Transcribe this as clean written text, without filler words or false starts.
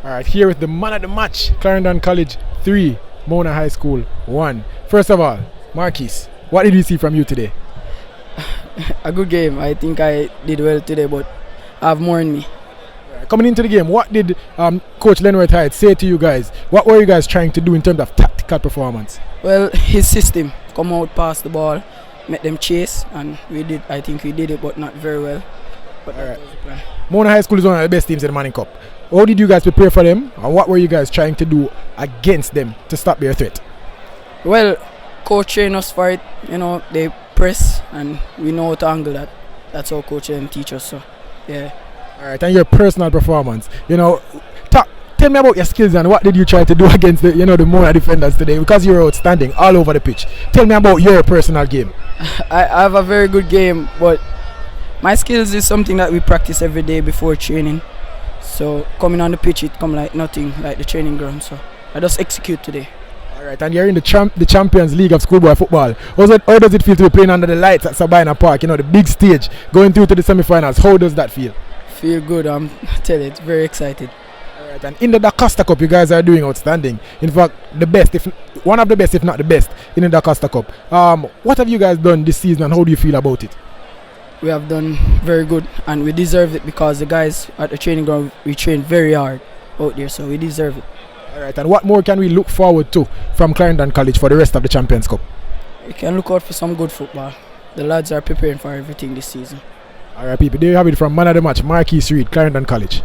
All right, here with the man of the match, Clarendon College 3, Mona High School 1. First of all, Marquis, what did you see from you today? A good game. I think I did well today, but I have more in me. Coming into the game, what did Coach Lenworth Hyde say to you guys? What were you guys trying to do in terms of tactical performance? Well, his system, come out, pass the ball, make them chase, and we did. I think we did it, but not very well. But that was the plan. Mona High School is one of the best teams in the Manning Cup. How did you guys prepare for them, and what were you guys trying to do against them to stop their threat? Well, coach trained us for it. They press, and we know how to angle that. That's how coach teach us. So, yeah. All right, and your personal performance. Tell me about your skills and what did you try to do against the Mona defenders today, because you were outstanding all over the pitch. Tell me about your personal game. I have a very good game, but my skills is something that we practice every day before training. So coming on the pitch, it come like nothing, like the training ground. So I just execute today. All right, and you're in the Champions League of schoolboy football. How does it feel to be playing under the lights at Sabina Park? The big stage, going through to the semi-finals. How does that feel? Feel good. I tell you, it's very excited. All right, and in the Da Costa Cup, you guys are doing outstanding. In fact, one of the best, if not the best, in the Da Costa Cup. What have you guys done this season, and how do you feel about it? We have done very good, and we deserve it because the guys at the training ground, we train very hard out there, so we deserve it. All right, and what more can we look forward to from Clarendon College for the rest of the Champions Cup? We can look out for some good football. The lads are preparing for everything this season. All right, people, there you have it from man of the match, Marquis Reid, Clarendon College.